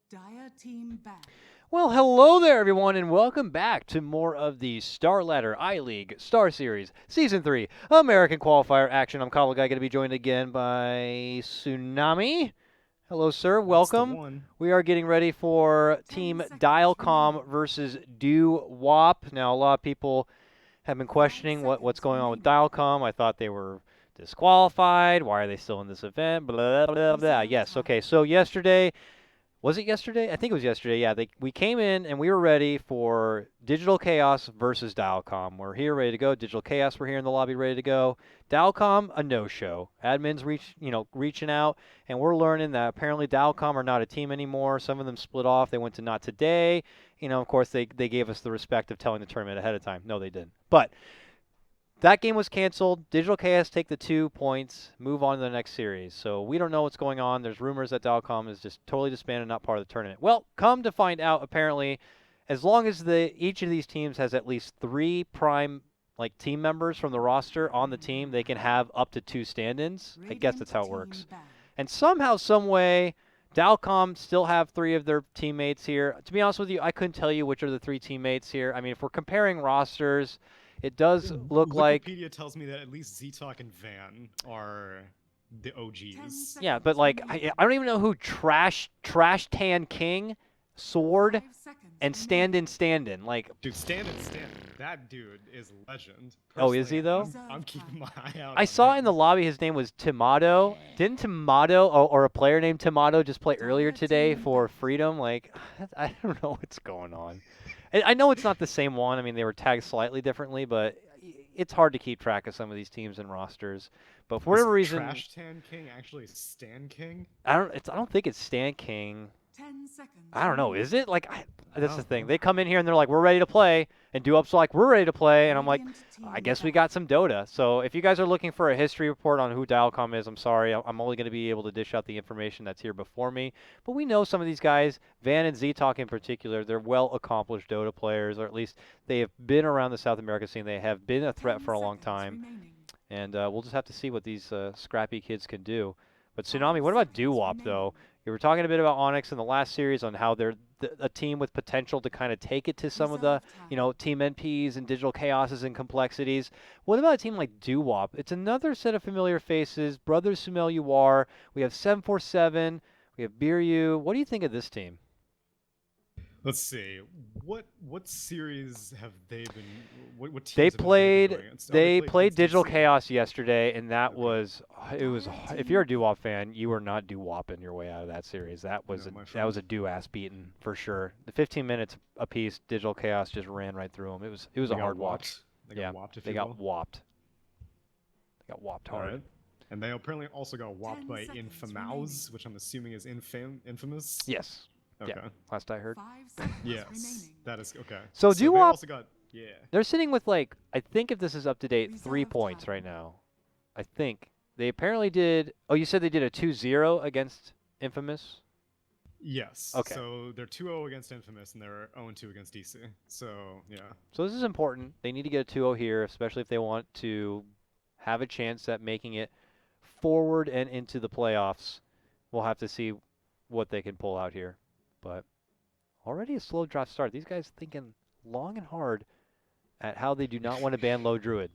Dire team back. Well, hello there, everyone, and welcome back to more of the Star Ladder I-League Star Series Season 3 American Qualifier action. I'm Kyle Guy, going to be joined again by Tsunami. Hello, sir. That's the Welcome. one. We are getting ready for 10 Team seconds DileCom remaining. versus DoWop. Now, a lot of people have been questioning what's going on with DileCom. I thought they were disqualified. Why are they still in this event? Blah, blah, blah, blah. Yes, okay. So yesterday, was it yesterday? I think it was yesterday. Yeah, we came in and we were ready for Digital Chaos versus DialCom. We're here, ready to go. Digital Chaos, we're here in the lobby, ready to go. DialCom, a no-show. Admins reaching out, and we're learning that apparently DialCom are not a team anymore. Some of them split off. They went to not today. Of course, they gave us the respect of telling the tournament ahead of time. No, they didn't. But that game was canceled. Digital Chaos take the 2 points, move on to the next series. So we don't know what's going on. There's rumors that DialCom is just totally disbanded, not part of the tournament. Well, come to find out, apparently, as long as each of these teams has at least 3 prime team members from the roster on the team, they can have up to 2 stand-ins. I guess that's how it works. And somehow, some way, DialCom still have 3 of their teammates here. To be honest with you, I couldn't tell you which are the 3 teammates here. I mean, if we're comparing rosters, it does look like Wikipedia tells me that at least Z-Talk and Van are the OGs. yeah, but I don't even know who Trash Tan King, Sword, and Stand-in. Dude, stand. That dude is legend. Oh, is he, though? I'm keeping my eye out. I saw in the lobby his name was Tomato. Didn't Tomato or a player named Tomato just play earlier today for Freedom? I don't know what's going on. I know it's not the same one. I mean, they were tagged slightly differently, but it's hard to keep track of some of these teams and rosters. But for whatever reason, Trash Tan King actually Stan King? I don't think it's Stan King. 10 seconds. I don't know. Is it? That's the thing. know. They come in here and they're like, we're ready to play. And DoWop's like, we're ready to play. And I'm like, I guess we got some Dota. So if you guys are looking for a history report on who DialCom is, I'm sorry. I'm only going to be able to dish out the information that's here before me. But we know some of these guys, Van and Z-Talk in particular, they're well-accomplished Dota players, or at least they have been around the South America scene. They have been a threat for a long time. And we'll just have to see what these scrappy kids can do. But Tsunami, what about DoWop, though? You were talking a bit about Onyx in the last series on how they're a team with potential to kind of take it to some of the, Team NPs and Digital Chaoses and complexities. What about a team like DoWop? It's another set of familiar faces. Brothers Sumel you are. We have 747. We have Biryu. What do you think of this team? Let's see. What series have they been? What teams They have been played. against? They Against played Digital DC. Chaos yesterday, and that Okay. was it was. If you're a DoWop fan, you are not DoWopping your way out of that series. That was No, my that was a do-ass beating for sure. The 15 minutes apiece, Digital Chaos just ran right through them. It was They a got hard watch. They got whopped, if They you got will. whopped. They got whopped hard. Alright. And they apparently also got whopped 10 by seconds Infamous, which I'm assuming is infamous. Yes. Okay. Yeah. Last I heard. 5 seconds Yes. remaining. That is okay. So they DoWop- also got They're sitting with I think if this is up to date, 3 Reserve points time. right now. I think they apparently did. Oh, you said they did a 2-0 against Infamous. Yes. Okay. So they're 2-0 against Infamous and they're 0-2 against DC. So yeah. So this is important. They need to get a 2-0 here, especially if they want to have a chance at making it forward and into the playoffs. We'll have to see what they can pull out here. But already a slow draft start. These guys thinking long and hard at how they do not want to ban Low Druid.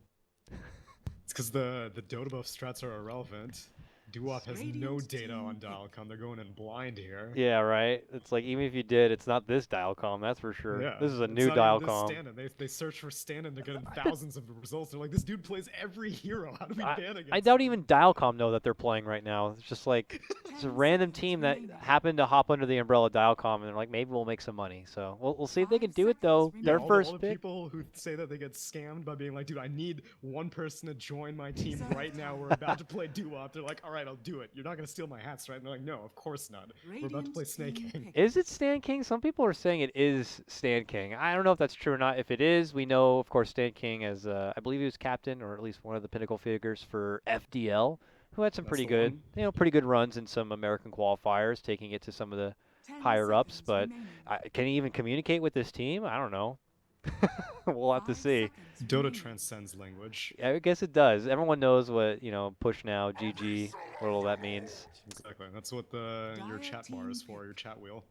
It's because the Dota buff strats are irrelevant. DoWop has no data on DialCom. They're going in blind here. Yeah, right? It's like, even if you did, it's not this DialCom, that's for sure. Yeah, This is a it's new not even this DialCom. stand-in. They search for stand-in. They're getting thousands of results. They're like, this dude plays every hero. How do we ban against I doubt him? even DialCom know that they're playing right now. It's just like, it's a random team that happened to hop under the umbrella of DialCom, and they're like, maybe we'll make some money. So we'll see if they can do it, though. Yeah, Their all first the pick. people who say that they get scammed by being like, dude, I need one person to join my team right now. We're about to play DoWop. They're like, all right, I'll do it. You're not going to steal my hats, right? And they're like, no, of course not. We're about to play Snake King. Is it Stan King? Some people are saying it is Stan King. I don't know if that's true or not. If it is, we know, of course, Stan King as, I believe he was captain, or at least one of the pinnacle figures for FDL, who had some That's pretty the good, one. pretty good runs in some American qualifiers, taking it to some of the higher ups. But can he even communicate with this team? I don't know. We'll have to 5 see. seconds Dota remaining. transcends language. I guess it does. Everyone knows what, push now, GG, what all that means. Exactly. That's what your Dire chat bar team is for, pick. your chat wheel.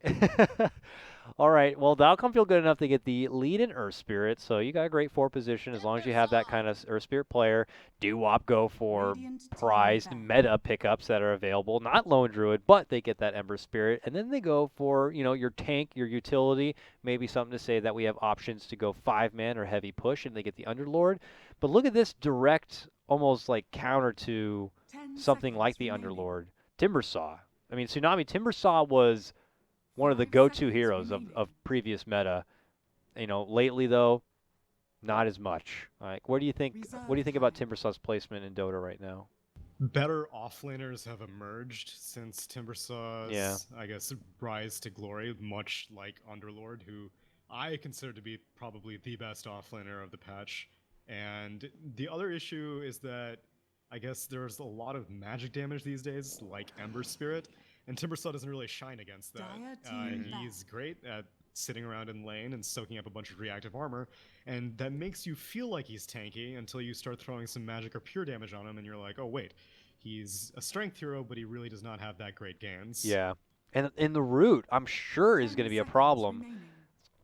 All right. Well, DileCom feel good enough to get the lead in Earth Spirit, so you got a great 4 position as long as you have that kind of Earth Spirit player. Doo-Wop go for Radiant team prized back. meta pickups that are available. Not Lone Druid, but they get that Ember Spirit, and then they go for your tank, your utility, maybe something to say that we have options to go 5-man or heavy push, and they get the Underlord. But look at this direct, almost like counter to 10 something like seconds the remaining. Underlord, Timbersaw. I mean, Tsunami Timbersaw was one of the 5 go-to seconds heroes remaining. of previous meta. Lately though, not as much. Like, what do you think? What do you think about Timbersaw's placement in Dota right now? Better offlaners have emerged since Timbersaw's, Yeah. I guess, rise to glory, much like Underlord, who I consider to be probably the best offlaner of the patch. And the other issue is that I guess there's a lot of magic damage these days, like Ember Spirit, and Timbersaw doesn't really shine against that. Dire team He's great at sitting around in lane and soaking up a bunch of reactive armor, and that makes you feel like he's tanky until you start throwing some magic or pure damage on him, and you're like, oh wait, he's a strength hero, but he really does not have that great gains. Yeah, and in the root, I'm sure is 10 going to be a seconds problem. remaining.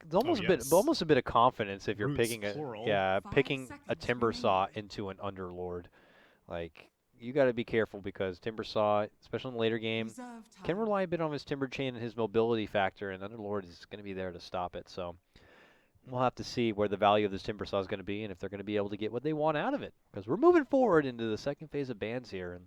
It's almost yes. almost a bit of confidence if you're Roots, picking plural. picking a 5 seconds Timbersaw remaining. into an Underlord. Like, you got to be careful because Timbersaw, especially in the later game, Reserve can time. rely a bit on his Timber Chain and his mobility factor, and Underlord is going to be there to stop it. So we'll have to see where the value of this Timbersaw is going to be and if they're going to be able to get what they want out of it. Because we're moving forward into the second phase of bans here, and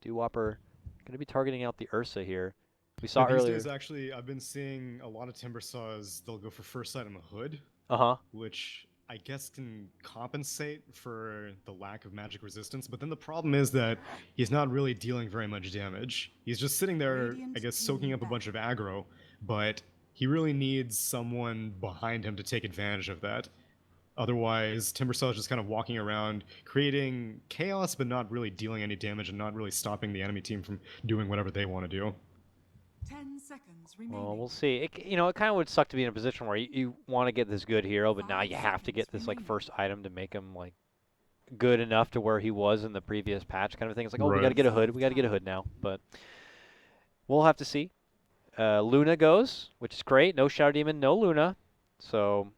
Doo-Wop are going to be targeting out the Ursa here. We saw These earlier. days, actually, I've been seeing a lot of Timbersaws, they'll go for first sight on the hood, Uh-huh. which I guess can compensate for the lack of magic resistance, but then the problem is that he's not really dealing very much damage. He's just sitting there, Radiant I guess, team soaking up a back. bunch of aggro, but he really needs someone behind him to take advantage of that. Otherwise, Timbersaw is just kind of walking around, creating chaos, but not really dealing any damage and not really stopping the enemy team from doing whatever they want to do. 10 seconds remaining. Well, we'll see. It kind of would suck to be in a position where you want to get this good hero, but now 5 you have to get seconds this like remaining. first item to make him like good enough to where he was in the previous patch kind of thing. It's like, oh, we Right. got to get a hood. We got to get a hood now. But we'll have to see. Luna goes, which is great. No Shadow Demon, no Luna. So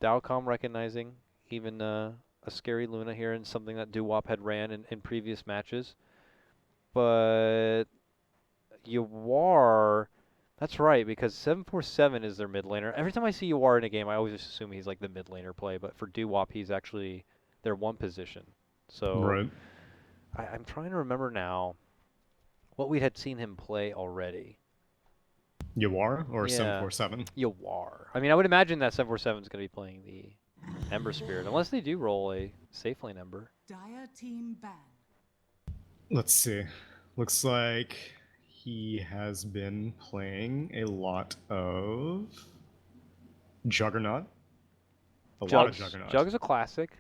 DileCom recognizing even a scary Luna here and something that Doo-Wop had ran in previous matches. But Yawar, that's right, because 747 is their mid laner. Every time I see Yawar in a game, I always just assume he's like the mid laner play, but for Doo-Wop, he's actually their one position. So Right. I'm trying to remember now what we had seen him play already. Yawar or Yeah. 747? Yawar. I mean, I would imagine that 747 is going to be playing the Ember Spirit, unless they do roll a safe lane Ember. Dire team ban. Let's see. Looks like he has been playing a lot of Juggernaut. A lot of Juggernaut. Jug is a classic.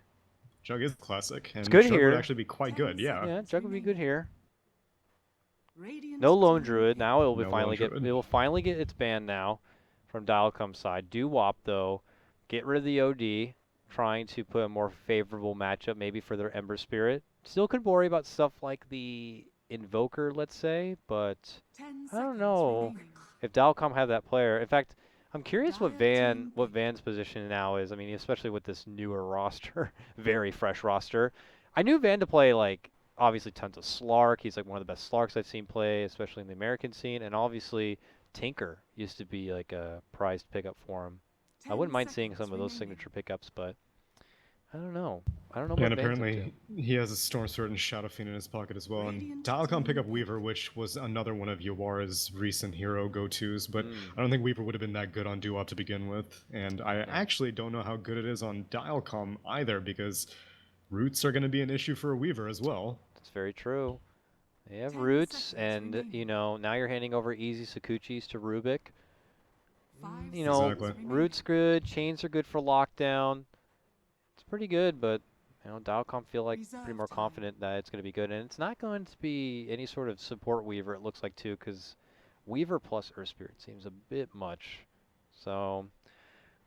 Jug is classic, and good Jug here. would actually be quite 10 good. Yeah. Yeah, Jug would be good here. Radiant No Lone team Druid. pick. Now it will No finally Lone get Druid. it will finally get its ban now from DileCom side. Doo-Wop though, get rid of the OD, trying to put a more favorable matchup maybe for their Ember Spirit. Still could worry about stuff like the Invoker, let's say, but 10 I don't seconds know remaining. if DileCom have that player. In fact, I'm curious what Dire team pick. Van's position now is. I mean, especially with this newer roster, very fresh roster. I knew Van to play like obviously tons of Slark. He's like one of the best Slarks I've seen play, especially in the American scene. And obviously Tinker used to be like a prized pickup for him. I 10 wouldn't mind seeing seconds some of those remaining. signature pickups, but I don't know. I don't know And what Van's up apparently to. he has a Storm Sword and Shadow Fiend in his pocket as well. And Radiant DileCom team pick up pick. Weaver, which was another one of Yawar's recent hero go-tos, but Mm. I don't think Weaver would have been that good on Doo-Wop to begin with. And I actually don't know how good it is on DileCom either, because roots are going to be an issue for a Weaver as well. That's very true. They have 10 roots, seconds and remaining. now you're handing over easy Sakuchis to Rubik. 5 Exactly. seconds Roots good, chains are good for lockdown. It's pretty good, but DileCom feel like pretty Reserve more time. confident that it's going to be good, and it's not going to be any sort of support Weaver. It looks like too, because Weaver plus Earth Spirit seems a bit much. So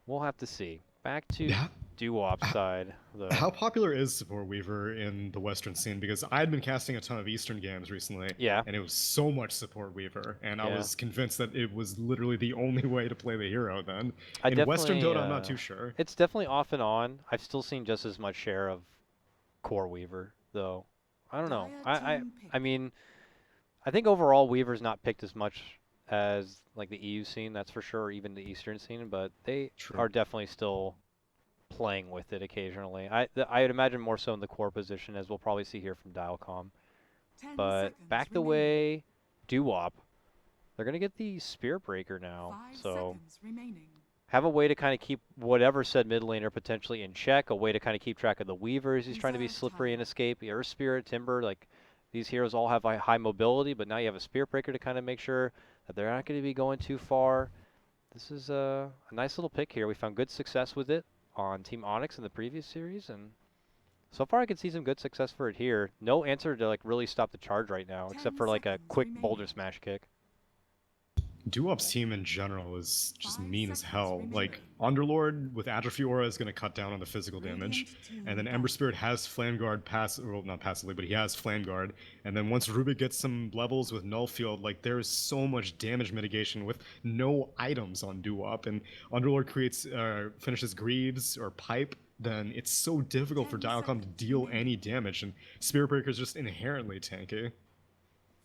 we'll have to see. Back to doo-wop side, though. How popular is Support Weaver in the Western scene? Because I had been casting a ton of Eastern games recently, Yeah. and it was so much Support Weaver, and I Yeah. was convinced that it was literally the only way to play the hero then. I In Western definitely, Dota, I'm not too sure. It's definitely off and on. I've still seen just as much share of core Weaver, though. I don't know. I mean, I think overall Weaver's not picked as much as like the EU scene, that's for sure, or even the Eastern scene, but they True. are definitely still playing with it occasionally. I'd imagine more so in the core position, as we'll probably see here from DileCom. 10 But seconds back the remaining. way, doo-wop. They're gonna get the Spirit Breaker now, 5 so seconds remaining. have a way to kind of keep whatever said mid laner potentially in check. A way to kind of keep track of the Weavers. He's trying to be Reserve slippery and time. escape. Earth Spirit, Timber, like these heroes all have high mobility, but now you have a Spirit Breaker to kind of make sure that they're not going to be going too far. This is a nice little pick here. We found good success with it on Team Onyx in the previous series, and so far I can see some good success for it here. No answer to like really stop the charge right now, 10 except for like a seconds quick remaining. boulder smash kick. Doo-wop's team in general is just 5 mean as seconds hell. remaining. Like, Underlord with Atrophy Aura is going to cut down on the physical damage. Radiant team And then back. Ember Spirit has Flame Guard well, not passively, but he has Flame Guard. And then once Rubik gets some levels with Null Field, like, there is so much damage mitigation with no items on Doo-wop. And Underlord finishes Greaves or Pipe, then it's so difficult for 10 DileCom to seconds deal remaining. any damage. And Spirit Breaker is just inherently tanky.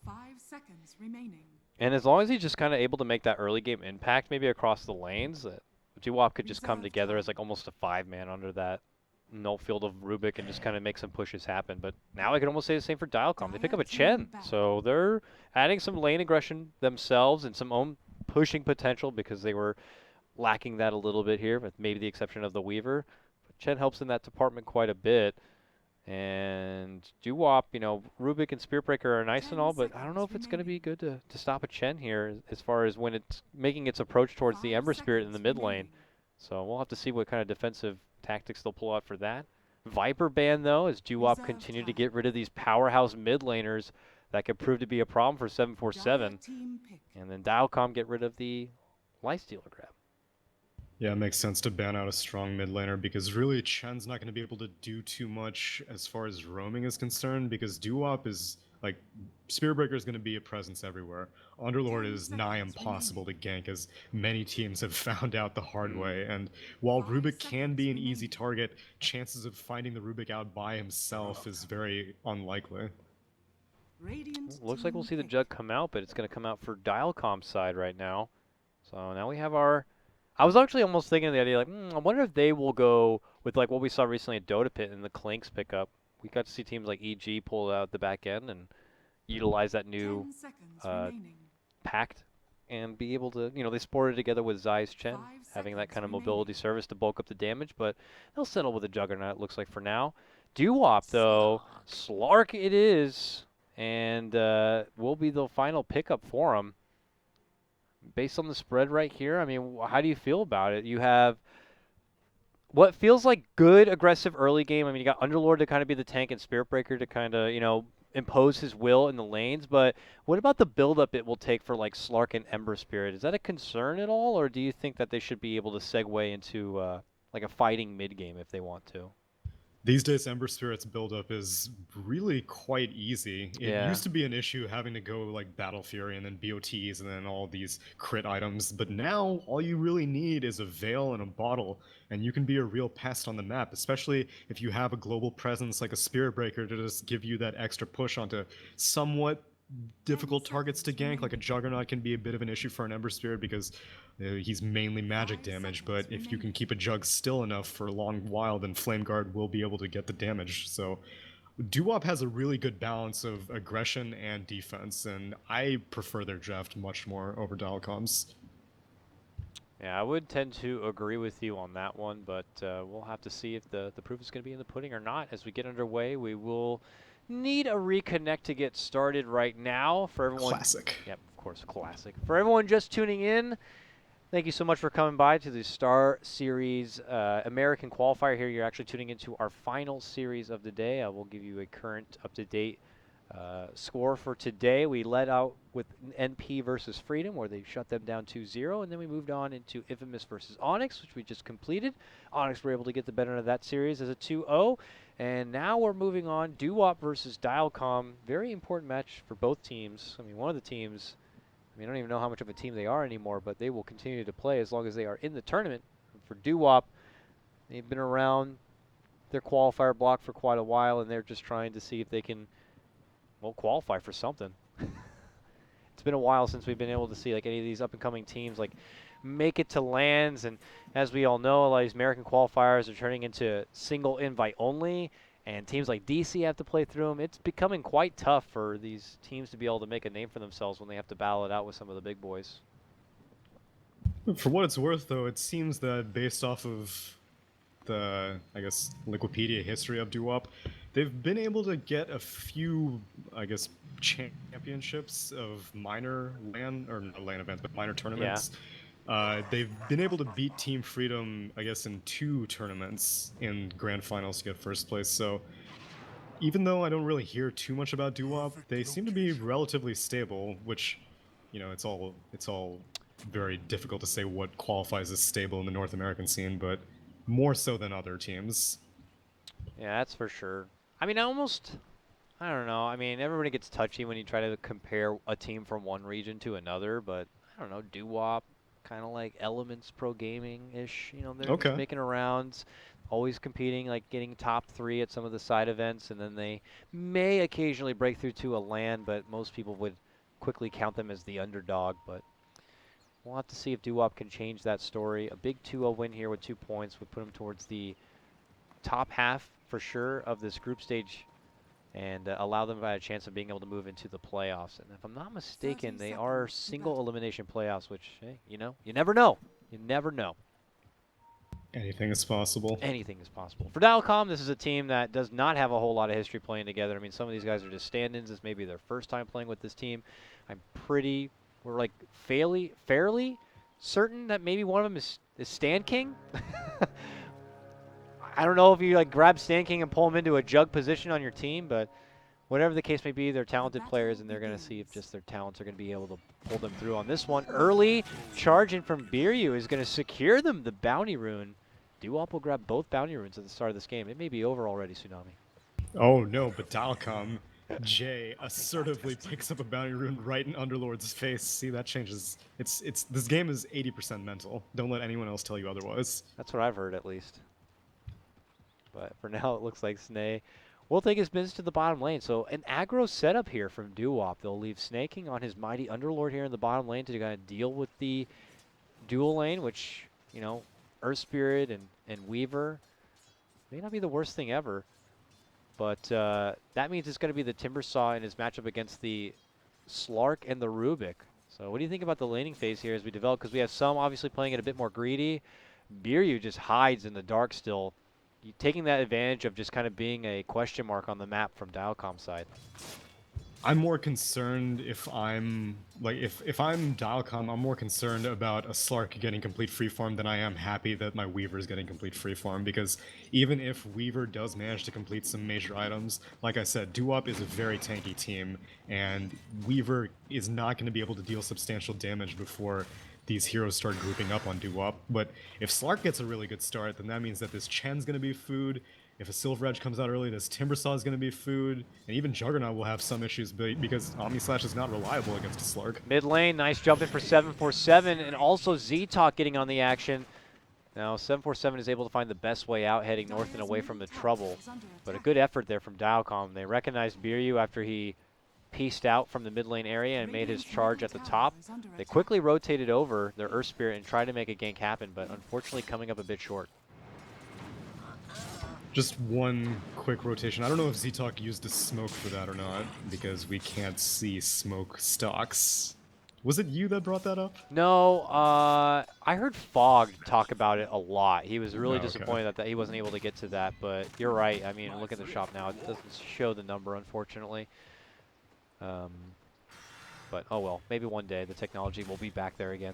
5 seconds remaining. And as long as he's just kind of able to make that early game impact, maybe across the lanes, that doo-wop could just come Reserve together time. as like almost a 5-man under that null field of Rubik and just kind of make some pushes happen. But now I could almost say the same for DileCom. They pick up a Dire team Chen, back. so they're adding some lane aggression themselves and some own pushing potential because they were lacking that a little bit here, with maybe the exception of the Weaver. But Chen helps in that department quite a bit. And doo-wop, you know, Rubik and Spirit Breaker are nice 10 and all, but I don't know if seconds it's going to be remaining. good to stop a Chen here as far as when it's making its approach towards the 5 Ember Spirit in the seconds mid lane. remaining. So we'll have to see what kind of defensive tactics they'll pull out for that. Viper ban, though, as doo-wop Reserve continue to time. get rid of these powerhouse mid laners that could prove to be a problem for 747. Dire team pick. And then DileCom get rid of the Lifestealer grab. Yeah, it makes sense to ban out a strong mid laner because really Chen's not going to be able to do too much as far as roaming is concerned because Doo-wop is like Spirit Breaker is going to be a presence everywhere. Underlord 10 is nigh seconds impossible to gank as many teams have found out the hard way. And 5 while Rubik can be an seconds easy remaining. target, chances of finding the Rubik out by himself is very unlikely. Radiant Looks like we'll team see the pick. jug come out, but it's going to come out for DileCom's side right now. So now we have our... I was actually almost thinking of the idea, like, I wonder if they will go with like what we saw recently at Dota Pit and the Clinks pickup. We got to see teams like EG pull out the back end and utilize that new 10 seconds uh, remaining. pact and be able to, you know, they sported together with Zai's Chen, 5 having that seconds kind of remaining. mobility service to bulk up the damage, but they'll settle with a Juggernaut, it looks like, for now. Doo-wop, though, Slark it is, and will be the final pickup for him. Based on the spread right here, I mean, how do you feel about it? You have what feels like good aggressive early game. I mean, you got Underlord to kind of be the tank and Spirit Breaker to kind of, you know, impose his will in the lanes, but what about the build-up it will take for like Slark and Ember Spirit? Is that a concern at all, or do you think that they should be able to segue into like a fighting mid-game if they want to? These days, Ember Spirit's buildup is really quite easy. It Yeah. used to be an issue having to go like Battle Fury and then BOTs and then all these crit items, but now all you really need is a Veil and a Bottle, and you can be a real pest on the map, especially if you have a global presence like a Spirit Breaker to just give you that extra push onto somewhat difficult targets to gank. Like a Juggernaut can be a bit of an issue for an Ember Spirit because he's mainly magic 5 damage, seconds but if you can remaining. keep a Jug still enough for a long while, then Flame Guard will be able to get the damage. So Doo-wop has a really good balance of aggression and defense, and I prefer their draft much more over DileCom's. Yeah, I would tend to agree with you on that one, but we'll have to see if the proof is going to be in the pudding or not. As we get underway, we will need a reconnect to get started right now. For everyone, Classic. Yep, of course, classic. For everyone just tuning in, thank you so much for coming by to the Star Series American Qualifier here. You're actually tuning into our final series of the day. I will give you a current, up-to-date Score for today, we led out with NP versus Freedom, where they shut them down 2-0, and then we moved on into Infamous versus Onyx, which we just completed. Onyx were able to get the better of that series as a 2-0, and now we're moving on, Doo-Wop versus DileCom. Very important match for both teams. I mean, one of the teams, I mean, I don't even know how much of a team they are anymore, but they will continue to play as long as they are in the tournament. And for Doo-Wop, they've been around their qualifier block for quite a while, and they're just trying to see if they can, well, qualify for something. It's been a while since we've been able to see like any of these up-and-coming teams like make it to lands, and as we all know, a lot of these American qualifiers are turning into single invite only, and teams like DC have to play through them. It's becoming quite tough for these teams to be able to make a name for themselves when they have to battle it out with some of the big boys. For what it's worth, though, it seems that based off of the, I guess, Wikipedia history of Doo-Wop, they've been able to get a few, I guess, championships of minor LAN, or not LAN events, but minor tournaments. Yeah. They've been able to beat Team Freedom, I guess, in 2 tournaments in grand finals to get first place. So even though I don't really hear too much about Doo-Wop, they seem to be relatively stable, which, you know, it's all very difficult to say what qualifies as stable in the North American scene, but more so than other teams. Yeah, that's for sure. I mean, I don't know. I mean, everybody gets touchy when you try to compare a team from one region to another, but I don't know, Doo-Wop, kind of like Elements Pro Gaming-ish. You know, they're just making rounds, always competing, like getting top 3 at some of the side events, and then they may occasionally break through to a LAN, but most people would quickly count them as the underdog. But we'll have to see if Doo-Wop can change that story. A big 2-0 win here with 2 points would put them towards the top half for sure of this group stage, and allow them a chance of being able to move into the playoffs. And if I'm not mistaken, they are single elimination playoffs, which, hey, you know, you never know. You never know. Anything is possible. Anything is possible. For DileCom, this is a team that does not have a whole lot of history playing together. I mean, some of these guys are just stand-ins. This may be their first time playing with this team. We're like fairly certain that maybe one of them is Stand King. I don't know if you like grab Stand King and pull him into a jug position on your team, but whatever the case may be, they're talented players, and they're going to see if just their talents are going to be able to pull them through on this one. Early charge in from Biryu is going to secure them the bounty rune. Doo-Wop will grab both bounty runes at the start of this game. It may be over already, Tsunami. Oh no, but DileCom, Jay assertively picks up a bounty rune right in Underlord's face. See, that changes. This game is 80% mental. Don't let anyone else tell you otherwise. That's what I've heard, at least. But for now, it looks like Snay will take his business to the bottom lane. So an aggro setup here from Doo-Wop. They'll leave Snaking on his mighty Underlord here in the bottom lane to kind of deal with the dual lane, which, you know, Earth Spirit and Weaver may not be the worst thing ever. But that means it's going to be the Timbersaw in his matchup against the Slark and the Rubik. So what do you think about the laning phase here as we develop? Because we have some obviously playing it a bit more greedy. Biryu just hides in the dark still, taking that advantage of just kind of being a question mark on the map from DileCom side. I'm more concerned if I'm DileCom, I'm more concerned about a Slark getting complete free farm than I am happy that my Weaver is getting complete free farm, because even if Weaver does manage to complete some major items, like I said, Doo-Wop is a very tanky team, and Weaver is not going to be able to deal substantial damage before these heroes start grouping up on Doo-Wop. But if Slark gets a really good start, then that means that this Chen's going to be food. If a Silver Edge comes out early, this Timbersaw is going to be food. And even Juggernaut will have some issues because Omnislash is not reliable against a Slark. Mid lane, nice jump in for 747, and also Z-Talk getting on the action. Now 747 is able to find the best way out, heading north and away from the trouble. But a good effort there from DileCom. They recognized Biryu after he pieced out from the mid lane area and made his charge at the top. They quickly rotated over their Earth Spirit and tried to make a gank happen, but unfortunately coming up a bit short. Just one quick rotation. I don't know if Z-Talk used the smoke for that or not, because we can't see smoke stocks. Was it you that brought that up? No, I heard Fog talk about it a lot. He was really disappointed that he wasn't able to get to that, but you're right. I mean, look at the shop now. It doesn't show the number, unfortunately. But oh well, maybe one day the technology will be back there again.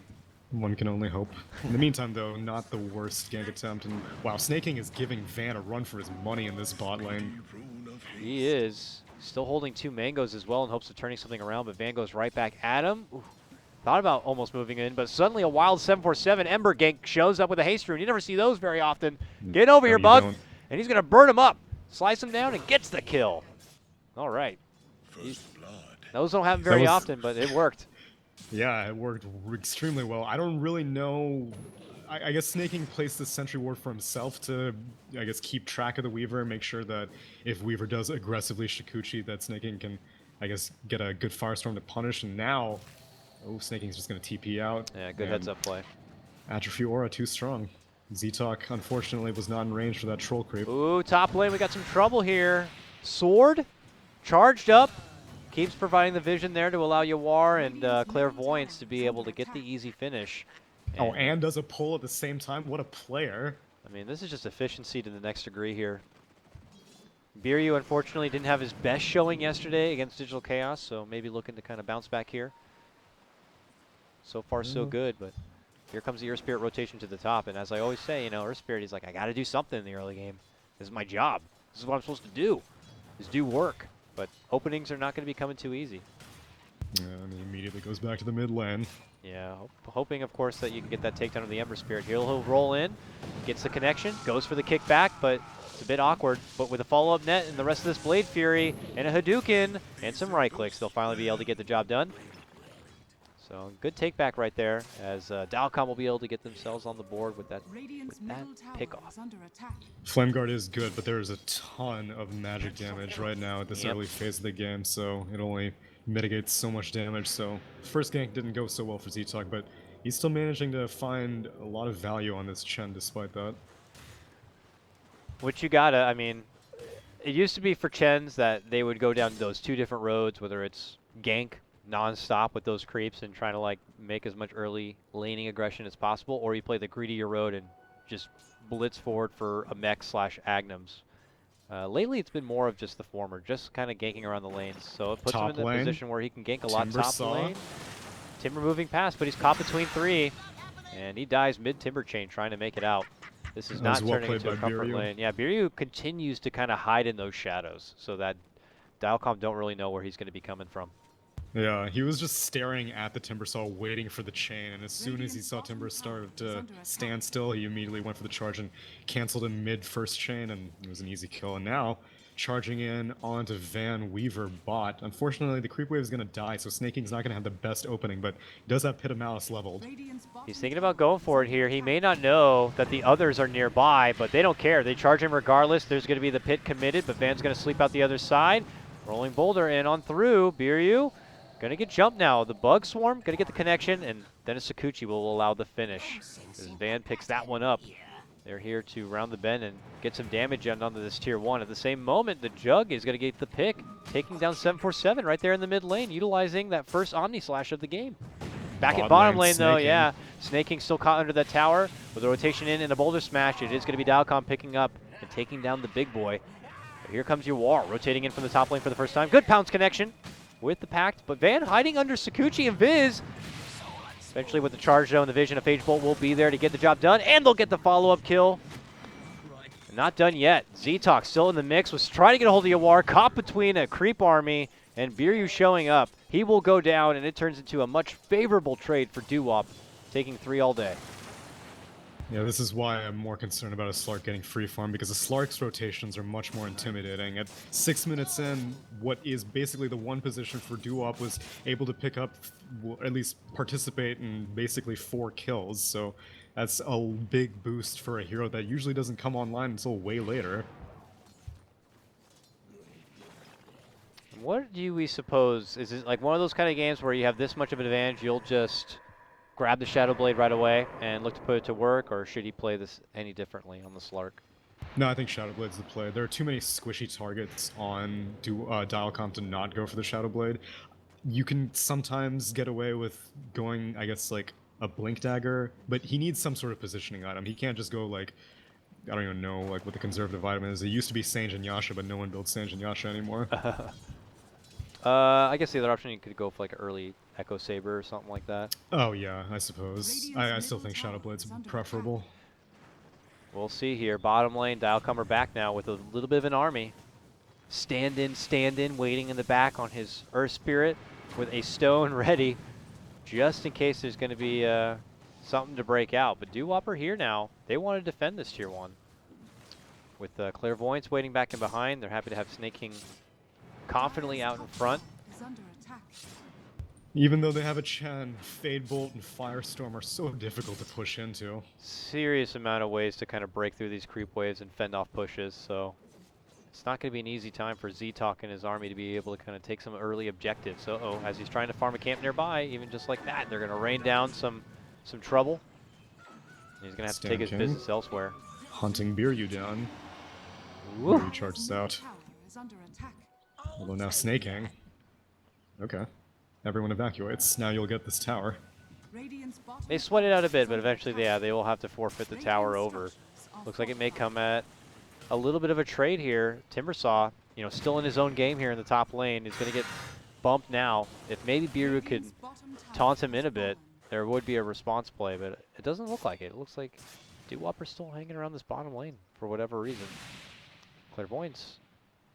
One can only hope. In the meantime, though, not the worst gank attempt. And wow, Snaking is giving Van a run for his money in this bot lane. He is. Still holding 2 mangoes as well in hopes of turning something around, but Van goes right back at him. Ooh. Thought about almost moving in, but suddenly a wild 747 Ember gank shows up with a haste rune. You never see those very often. Get over No, here, you bug. don't. And he's going to burn him up. Slice him down and gets the kill. All right. Those don't happen very often, but it worked. Yeah, it worked extremely well. I don't really know. I guess Snaking placed the sentry ward for himself to, I guess, keep track of the Weaver and make sure that if Weaver does aggressively Shikuchi, that Snaking can, I guess, get a good Firestorm to punish. And now, oh, Snaking's just going to TP out. Yeah, good heads-up play. Atrophy Aura too strong. Z-Talk, unfortunately, was not in range for that troll creep. Ooh, top lane, we got some trouble here. Sword, charged up. Keeps providing the vision there to allow Yawar and Clairvoyance to be able to get the easy finish. And does a pull at the same time. What a player. I mean, this is just efficiency to the next degree here. Biryu, unfortunately, didn't have his best showing yesterday against Digital Chaos, so maybe looking to kind of bounce back here. So far, so good, but here comes the Earth Spirit rotation to the top, and as I always say, you know, Earth Spirit, he's like, I got to do something in the early game. This is my job. This is what I'm supposed to do, is do work. But openings are not going to be coming too easy. Yeah, and he immediately goes back to the mid lane. Yeah, hoping, of course, that you can get that takedown of the Ember Spirit. He'll roll in, gets the connection, goes for the kickback, but it's a bit awkward. But with a follow-up net and the rest of this Blade Fury and a Hadouken and some right clicks, they'll finally be able to get the job done. So good take back right there, as DileCom will be able to get themselves on the board with that pick-off. Flameguard is good, but there is a ton of magic damage right now at this early phase of the game, so it only mitigates so much damage. So first gank didn't go so well for Z-Talk, but he's still managing to find a lot of value on this Chen despite that. Which you gotta, I mean, it used to be for Chens that they would go down those 2 different roads, whether it's gank non-stop with those creeps and trying to like make as much early laning aggression as possible, or you play the greedier road and just blitz forward for a mech / Agnums. Lately it's been more of just the former, just kind of ganking around the lanes, so it puts him in the position where he can gank a lot top lane. Timber moving past, but he's caught between 3, and he dies mid-Timber chain trying to make it out. This is not turning into a comfort lane. Yeah, Biryu continues to kind of hide in those shadows, so that DileCom don't really know where he's going to be coming from. Yeah, he was just staring at the Timbersaw, waiting for the chain, and as soon as he saw Timber start to stand still, he immediately went for the charge and canceled him mid-first chain, and it was an easy kill. And now, charging in onto Van Weaver bot. Unfortunately, the creep wave is going to die, so Snaking's not going to have the best opening, but he does have Pit of Malice leveled. He's thinking about going for it here. He may not know that the others are nearby, but they don't care. They charge him regardless. There's going to be the pit committed, but Van's going to sleep out the other side. Rolling Boulder in on through. Biryu gonna get jumped now. The Bug Swarm gonna get the connection, and then a Sakuchi will allow the finish. As Van picks that one up. They're here to round the bend and get some damage onto this tier 1. At the same moment, the Jug is gonna get the pick, taking down 747 right there in the mid lane, utilizing that first Omni Slash of the game. Back at bottom lane though, yeah. Snaking still caught under that tower with a rotation in and a Boulder Smash. It is gonna be DileCom picking up and taking down the big boy. But here comes Yawar, rotating in from the top lane for the first time. Good pounce connection with the Pact, but Van hiding under Sakuchi and Viz. Eventually with the charge though, and the vision of Phage Bolt will be there to get the job done, and they'll get the follow-up kill. Not done yet. Z-Talk still in the mix, was trying to get a hold of Yawar, caught between a creep army, and Biryu showing up. He will go down, and it turns into a much favorable trade for Doo-Wop, taking 3 all day. Yeah, this is why I'm more concerned about a Slark getting free farm, because the Slark's rotations are much more intimidating. At 6 minutes in, what is basically the one position for Doo-Wop was able to pick up, well, at least participate in basically 4 kills, so that's a big boost for a hero that usually doesn't come online until way later. What do we suppose, is it like one of those kind of games where you have this much of an advantage, you'll just grab the Shadow Blade right away and look to put it to work, or should he play this any differently on the Slark? No, I think Shadow Blade's the play. There are too many squishy targets on DileCom to not go for the Shadow Blade. You can sometimes get away with going, I guess, like a Blink Dagger, but he needs some sort of positioning item. He can't just go like, I don't even know like what the conservative item is. It used to be Sange and Yasha, but no one builds Sange and Yasha anymore. I guess the other option, you could go for like an early Echo Saber or something like that. Oh yeah, I suppose. I still think Shadow Blade's preferable. We'll see here. Bottom lane, DileCom are back now with a little bit of an army. stand in, waiting in the back on his Earth Spirit with a stone ready, just in case there's going to be something to break out. But Doo-Wop are here now. They want to defend this Tier 1. With Clairvoyance waiting back and behind, they're happy to have Snake King confidently out in front. Is under attack. Even though they have a Chen, Fade Bolt and Firestorm are so difficult to push into. Serious amount of ways to kind of break through these creep waves and fend off pushes, so it's not going to be an easy time for Z-Talk and his army to be able to kind of take some early objectives. Uh-oh, as he's trying to farm a camp nearby, even just like that, they're going to rain down some trouble. He's going to have to take his business elsewhere. Hunting Biryu down. Woo. Biryu charges out. Tower is under attack. Although now snaking. Okay. Everyone evacuates. Now you'll get this tower. Radiant's bottom They sweat it out a bit, but tower is under eventually, yeah, they will have to forfeit the tower over. Looks like it may come at a little bit of a trade here. Timbersaw, you know, still in his own game here in the top lane. He's going to get bumped now. If maybe Biryu could taunt him in a bit, there would be a response play, but it doesn't look like it. It looks like Doo-Wop are still hanging around this bottom lane for whatever reason. Clairvoyance.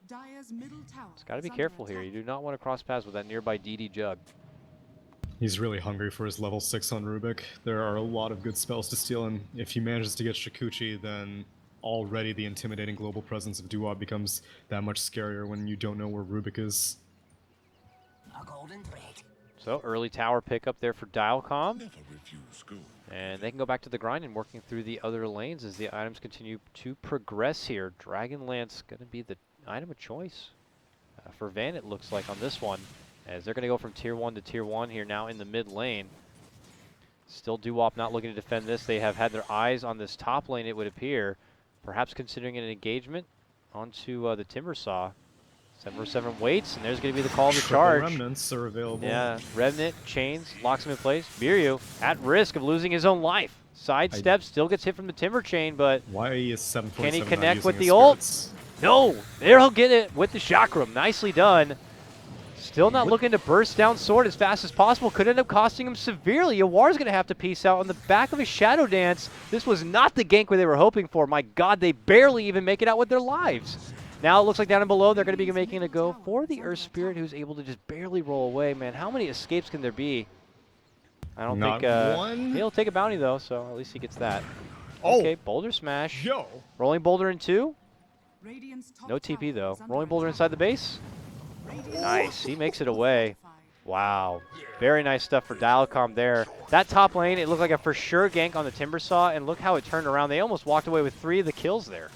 Dire's middle tower. It's got to be is under careful here. You attack. do not want to cross paths with that nearby DD Jug. He's really hungry for his level 6 on Rubik. There are a lot of good spells to steal, and if he manages to get Shikuchi, then already the intimidating global presence of Doo-Wop becomes that much scarier when you don't know where Rubik is. A golden thread. So early tower pickup there for DileCom. Never refuse school. And they can go back to the grind and working through the other lanes as the items continue to progress here. Dragonlance going to be the item of choice for Van, it looks like, on this one, as they're going to go from Tier 1 to Tier 1 here now in the mid lane. Still Doo-Wop not looking to defend this. They have had their eyes on this top lane, it would appear. Perhaps considering an engagement onto the Timbersaw. 7/7 waits, and there's going to be the call to Triple charge. remnants are available. Yeah, Remnant, chains, locks him in place. Biryu at risk of losing his own life. Sidestep, still gets hit from the Timber Chain, but Why is 7.7 can he not connect using with his the ult? spirits? No! There he'll get it with the Chakram. Nicely done. Still not What? looking to burst down Sword as fast as possible. Could end up costing him severely. Yawar's going to have to peace out on the back of his Shadow Dance. This was not the gank they were hoping for. My god, they barely even make it out with their lives. Now it looks like down and below, they're going to be making a go for the Earth Spirit, who's able to just barely roll away. Man, how many escapes can there be? I don't Not think... one? He'll take a bounty, though, so at least he gets that. Oh! Okay, Boulder Smash. Yo! Rolling Boulder in 2. Radiant's top No TP, tower though. is under Rolling Boulder attack. inside the base. Radiant's Nice, he top makes it tower away. fortified. Wow, very nice stuff for DileCom there. That top lane, it looked like a for sure gank on the Timbersaw, and look how it turned around. They almost walked away with 3 of the kills there.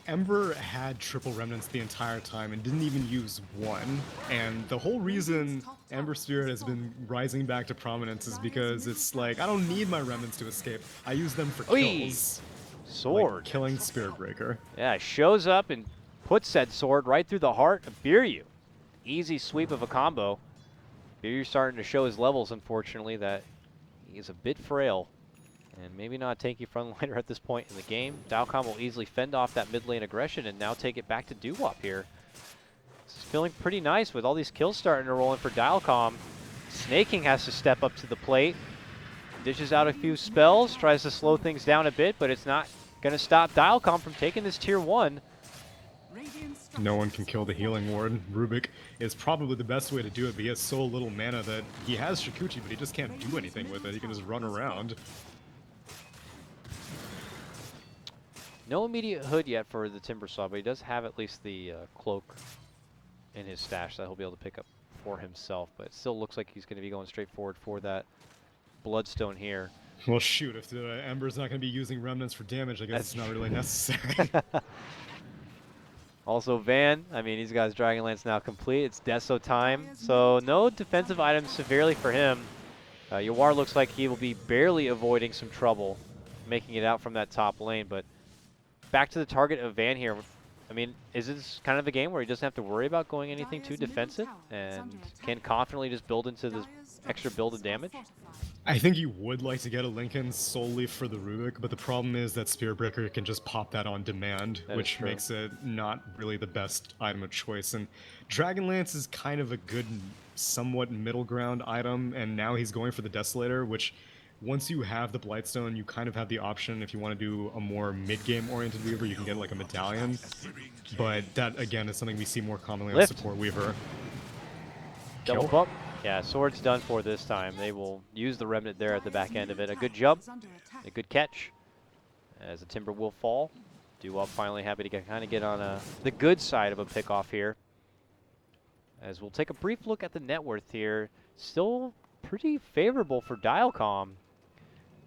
Ember had triple remnants the entire time and didn't even use one. And the whole reason Ember Spirit has been rising back to prominence is because it's like, I don't need my remnants to escape. I use them for Oy! kills. Sword. Like killing Spirit Breaker. Yeah, shows up and puts said sword right through the heart of Biryu. Easy sweep of a combo. Biryu starting to show his levels, unfortunately, that he is a bit frail. And maybe not a tanky frontliner at this point in the game. DileCom will easily fend off that mid lane aggression and now take it back to Doo-Wop here. This is feeling pretty nice with all these kills starting to roll in for DileCom. Snake King has to step up to the plate. Dishes out a few spells, tries to slow things down a bit, but it's not going to stop DileCom from taking this Tier 1. Radiant's No one can kill the healing ward. Rubik is probably the best way to do it, but he has so little mana that he has Shikuchi, but he just can't do anything with it. He can just run around. No immediate hood yet for the Timbersaw, but he does have at least the cloak in his stash that he'll be able to pick up for himself. But it still looks like he's going to be going straight forward for that Bloodstone here. Well, shoot, if the Ember's not going to be using remnants for damage, I guess That's it's not really necessary. Also Van, I mean, he's got his Dragonlance now complete. It's Deso time, so no defensive items severely for him. Yawar looks like he will be barely avoiding some trouble, making it out from that top lane, but back to the target of Van here. I mean, is this kind of a game where he doesn't have to worry about going anything too Dire's middle defensive tower is and under attack. can confidently just build into this Dire's extra build of structures are damage? fortified. I think you would like to get a Lincoln solely for the Rubik, but the problem is that Spirit Breaker can just pop that on demand, That is which true. makes it not really the best item of choice. And Dragonlance is kind of a good, somewhat middle ground item, and now he's going for the Desolator, which once you have the Blightstone, you kind of have the option, if you want to do a more mid-game oriented Weaver, you can get like a medallion. But that, again, is something we see more commonly on Lift. support Weaver. Double Kill? bump. Yeah, sword's done for this time. They will use the remnant there at the back end of it. A good jump, a good catch, as the timber will fall. Doo-Wop finally happy to kind of get on the good side of a pickoff here. As we'll take a brief look at the net worth here. Still pretty favorable for DileCom.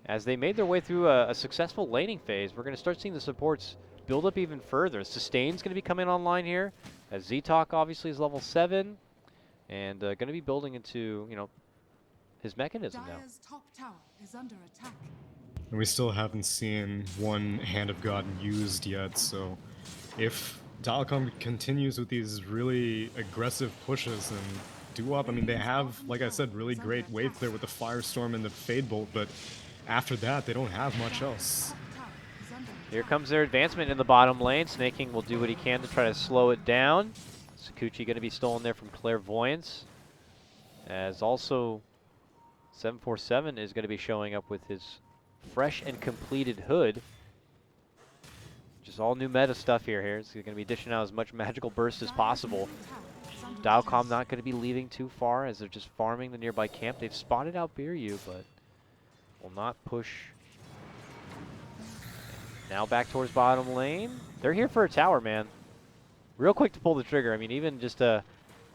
As they made their way through a successful laning phase, we're going to start seeing the supports build up even further. Sustain's going to be coming online here, as Z-Talk obviously is level 7, and going to be building into, you know, his mechanism now. Dire's top tower is under attack. And we still haven't seen one Hand of God used yet, so if DileCom continues with these really aggressive pushes and Doo-Wop, I mean, they have, like I said, really great wave clear with the Firestorm and the Fade Bolt, but after that, they don't have much else. Top tower is under Here attack. comes their advancement in the bottom lane. Snaking will do what he can to try to slow it down. Sakuchi going to be stolen there from Clairvoyance. As also 747 is going to be showing up with his fresh and completed hood. Just all new meta stuff here. It's going to be dishing out as much magical burst as possible. DileCom not going to be leaving too far as they're just farming the nearby camp. They've spotted out Biryu, but will not push. Now back towards bottom lane. They're here for a tower, man. Real quick to pull the trigger. I mean, even just a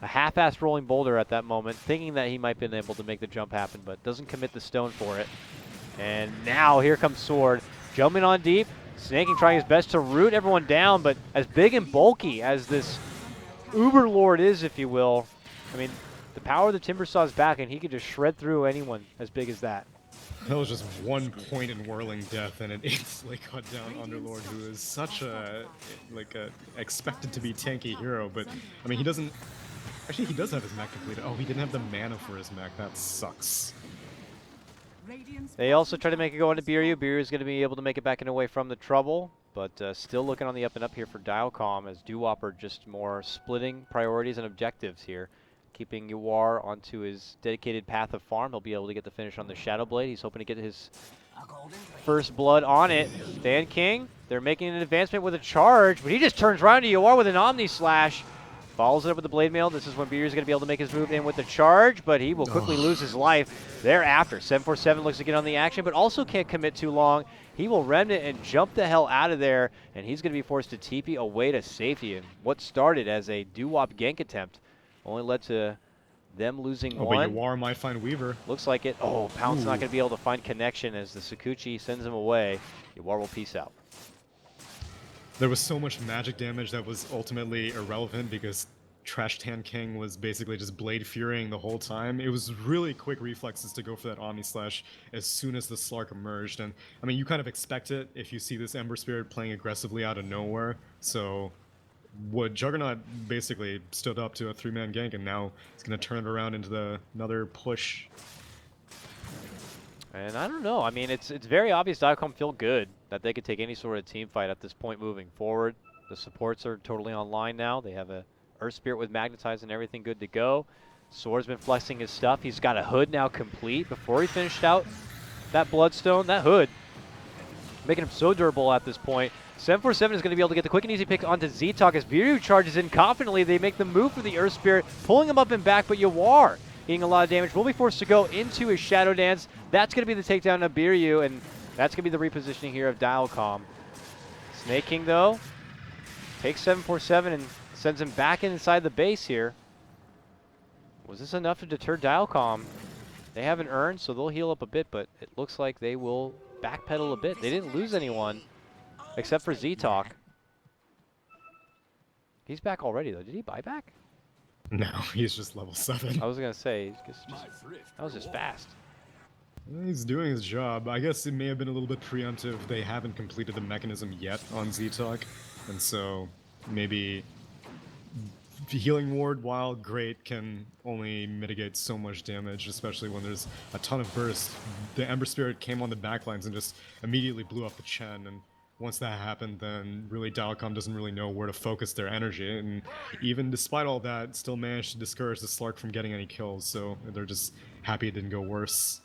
half-assed rolling boulder at that moment, thinking that he might have been able to make the jump happen, but doesn't commit the stone for it. And now here comes Sword, jumping on deep. Snaking trying his best to root everyone down, but as big and bulky as this Uber Lord is, if you will, I mean, the power of the Timbersaw's back, and he could just shred through anyone as big as that. That was just 1 point in whirling death, and it instantly cut down Underlord, who is such a expected to be tanky hero. But I mean, he doesn't. Actually, he does have his mech completed. Oh, he didn't have the mana for his mech. That sucks. They also try to make it go into Biryu. Biryu is going to be able to make it back and away from the trouble, but still looking on the up and up here for Dilecom, as Doo-Wop are just more splitting priorities and objectives here. Keeping Yawar onto his dedicated path of farm. He'll be able to get the finish on the Shadow Blade. He's hoping to get his A golden three. first blood on it. Stan King, they're making an advancement with a charge, but he just turns around to Yawar with an Omni Slash. Follows it up with the Blade Mail. This is when Beer's going to be able to make his move in with the charge, but he will quickly lose his life thereafter. 747 looks to get on the action, but also can't commit too long. He will remnant and jump the hell out of there, and he's going to be forced to TP away to safety. And what started as a Doo-Wop gank attempt only led to them losing Oh, one. but Yawar might find Weaver. Looks like it. Oh, Pound's not going to be able to find connection as the Sakuchi sends him away. Yawar will peace out. There was so much magic damage that was ultimately irrelevant because Trash Tan King was basically just Blade Furying the whole time. It was really quick reflexes to go for that Omni Slash as soon as the Slark emerged. And I mean, you kind of expect it if you see this Ember Spirit playing aggressively out of nowhere. So what Juggernaut basically stood up to a 3-man gank, and now he's going to turn it around into another push. And I don't know. I mean, it's very obvious Dilecom feel good that they could take any sort of team fight at this point moving forward. The supports are totally online now. They have a Earth Spirit with Magnetize and everything good to go. Sword's been flexing his stuff. He's got a hood now complete. Before he finished out that Bloodstone, that hood, making him so durable at this point. 747 is going to be able to get the quick and easy pick onto Z-Talk as Biryu charges in confidently. They make the move for the Earth Spirit, pulling him up and back, but Yawar eating a lot of damage. Will be forced to go into his Shadow Dance. That's going to be the takedown of Biryu, and that's going to be the repositioning here of Dilecom. Snake King, though, takes 747 and sends him back inside the base here. Was this enough to deter Dilecom? They haven't earned, so they'll heal up a bit, but it looks like they will backpedal a bit. They didn't lose anyone except for Z-Talk. He's back already, though. Did he buy back? No, he's just level 7. I was going to say, that was just fast. He's doing his job. I guess it may have been a little bit preemptive. They haven't completed the mechanism yet on Z-Talk, and so maybe healing ward, while great, can only mitigate so much damage, especially when there's a ton of burst. The Ember Spirit came on the backlines and just immediately blew up the Chen, and once that happened, then really Dilecom doesn't really know where to focus their energy, and even despite all that, still managed to discourage the Slark from getting any kills, so they're just happy it didn't go worse.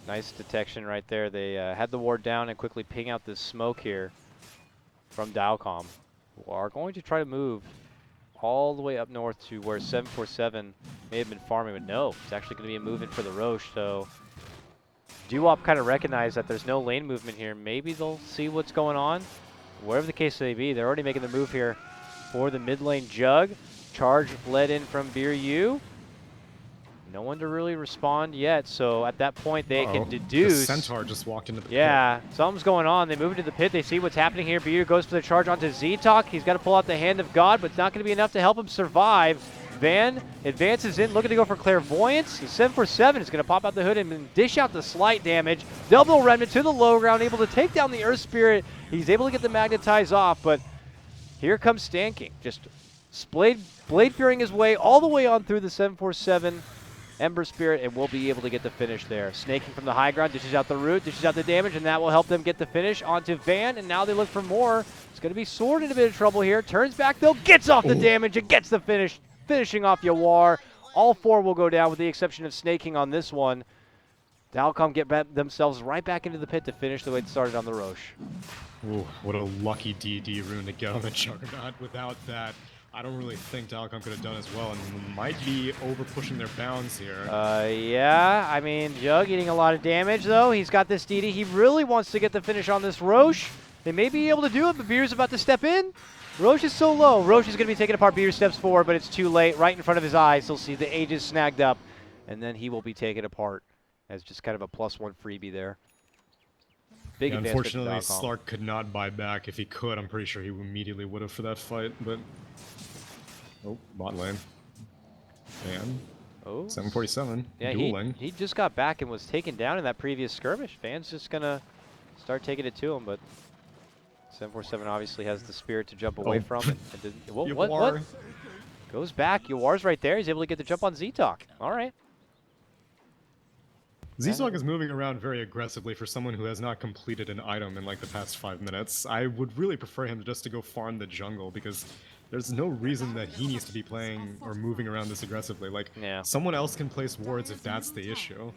Nice detection right there. They had the ward down and quickly ping out this smoke here from DileCom, who are going to try to move all the way up north to where 747 may have been farming, but no, it's actually going to be a move in for the Roche. So Doo-Wop kind of recognized that there's no lane movement here. Maybe they'll see what's going on. Whatever the case may be, they're already making the move here for the mid lane Jug. Charge led in from BO2. No one to really respond yet, so at that point they can deduce. The Centaur just walked into the pit. Something's going on. They move into the pit. They see what's happening here. BO2 goes for the charge onto Z-Talk. He's got to pull out the Hand of God, but it's not going to be enough to help him survive. Van advances in, looking to go for Clairvoyance. The 747 is going to pop out the hood and dish out the slight damage. Double Remnant to the low ground, able to take down the Earth Spirit. He's able to get the Magnetize off, but here comes Stanking. Just blade fearing his way all the way on through the 747 Ember Spirit, and will be able to get the finish there. Snaking from the high ground, dishes out the root, dishes out the damage, and that will help them get the finish onto Van, and now they look for more. It's going to be Sword in a bit of trouble here. Turns back, though, gets off the damage, and gets the finish, finishing off Yawar. All four will go down with the exception of Snaking on this one. DileCom get themselves right back into the pit to finish the way it started on the Roche. Ooh, what a lucky DD rune to get on the Juggernaut. Without that, I don't really think DileCom could have done as well, and might be over pushing their bounds here. Yeah, I mean, Jug eating a lot of damage, though. He's got this DD. He really wants to get the finish on this Roche. They may be able to do it, but Beer's about to step in. Roche is so low. Roche is going to be taken apart. Beer steps forward, but it's too late. Right in front of his eyes, he'll see the Aegis snagged up, and then he will be taken apart as just kind of a +1 freebie there. Big Unfortunately, Slark could not buy back. If he could, I'm pretty sure he immediately would have for that fight, but... Oh, bot lane. And 747, dueling. He just got back and was taken down in that previous skirmish. Van's just going to start taking it to him, but 747 obviously has the spirit to jump away from. What? Goes back. Yawar's right there. He's able to get the jump on Z-Talk. All right. Z-Talk is moving around very aggressively for someone who has not completed an item in like the past 5 minutes. I would really prefer him just to go farm the jungle, because there's no reason that he needs to be playing or moving around this aggressively. Like, someone else can place wards if that's the issue.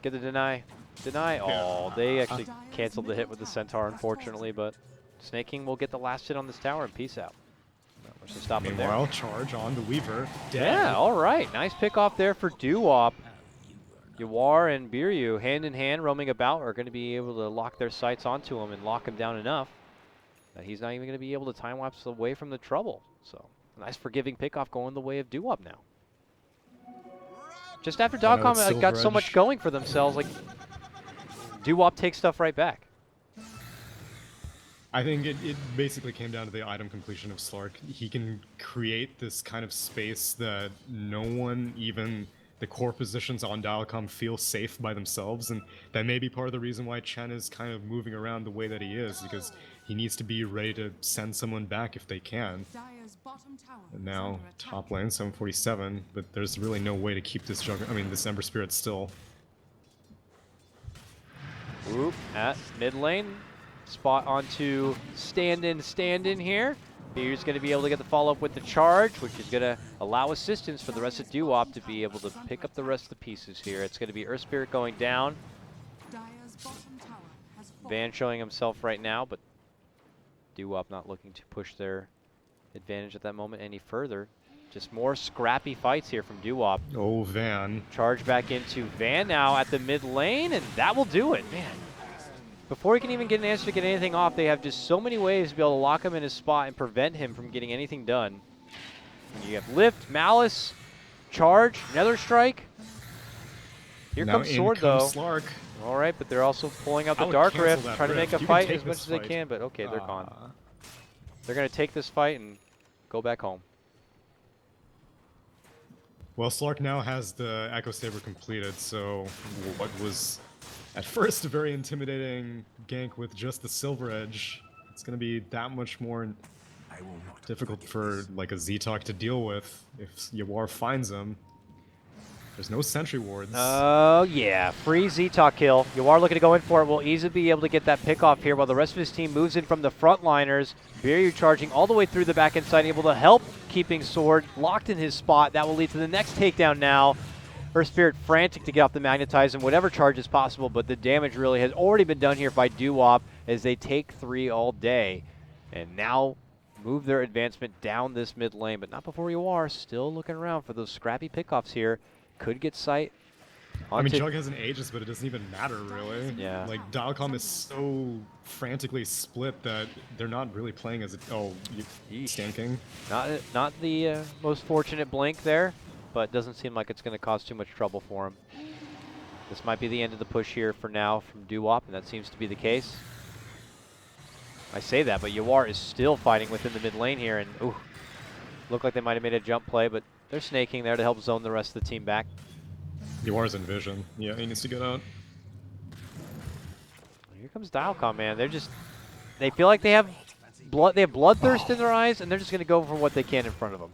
Get the deny. Deny. Oh, they actually canceled the hit with the Centaur, unfortunately, but Snaking will get the last hit on this tower and peace out. Meanwhile, charge on the Weaver. Yeah, all right. Nice pick off there for Doo-Wop. Yawar and Biryu, hand in hand, roaming about, are going to be able to lock their sights onto him and lock him down enough that he's not even going to be able to time-lapse away from the trouble. So, nice forgiving pick-off going the way of Doo-Wop now. Just after DileCom got so much going for themselves, like, Doo-Wop takes stuff right back. I think it basically came down to the item completion of Slark. He can create this kind of space that no one, even the core positions on DileCom, feel safe by themselves, and that may be part of the reason why Chen is kind of moving around the way that he is, because he needs to be ready to send someone back if they can. And now, top lane, 747, but there's really no way to keep this this Ember Spirit still. Oop, at mid lane. Spot onto stand-in here. Beer's going to be able to get the follow-up with the charge, which is going to allow assistance for the rest of Doo-Wop to be able to pick up the rest of the pieces here. It's going to be Earth Spirit going down. Van showing himself right now, but Doo-Wop not looking to push their advantage at that moment any further. Just more scrappy fights here from Doo-Wop. Oh, Van. Charge back into Van now at the mid lane, and that will do it. Man. Before he can even get an answer to get anything off, they have just so many ways to be able to lock him in his spot and prevent him from getting anything done. And you have Lift, Malice, Charge, Nether Strike. Here comes Sword, though. Slark. All right, but they're also pulling out the Dark Rift, trying to make a fight as much as they can, but okay, they're gone. They're going to take this fight and go back home. Well, Slark now has the Echo Saber completed, so what was at first a very intimidating gank with just the Silver Edge, it's going to be that much more difficult for like a Z-Talk to deal with if Yawar finds him. There's no sentry wards. Oh, yeah. Free Z-Talk kill. Yawar looking to go in for it. Will easily be able to get that pick off here while the rest of his team moves in from the frontliners. Biryu charging all the way through the back end side, able to help keeping Sword locked in his spot. That will lead to the next takedown now Earth Spirit frantic to get off the Magnetize and whatever charge is possible, but the damage really has already been done here by Doo-Wop as they take 3 all day. And now move their advancement down this mid lane, but not before you are. Still looking around for those scrappy pickoffs here. Could get sight. I mean, Jug has an Aegis, but it doesn't even matter, really. Yeah. Like, DileCom is so frantically split that they're not really playing as a... Oh, Stand King. Not the most fortunate blink there, but doesn't seem like it's going to cause too much trouble for him. This might be the end of the push here for now from Doo-Wop, and that seems to be the case. I say that, but Yawar is still fighting within the mid lane here, and ooh, looked like they might have made a jump play, but they're snaking there to help zone the rest of the team back. Yawar's in vision. Yeah, he needs to get out. Here comes DileCom, man. They feel like they have bloodthirst in their eyes, and they're just going to go for what they can in front of them.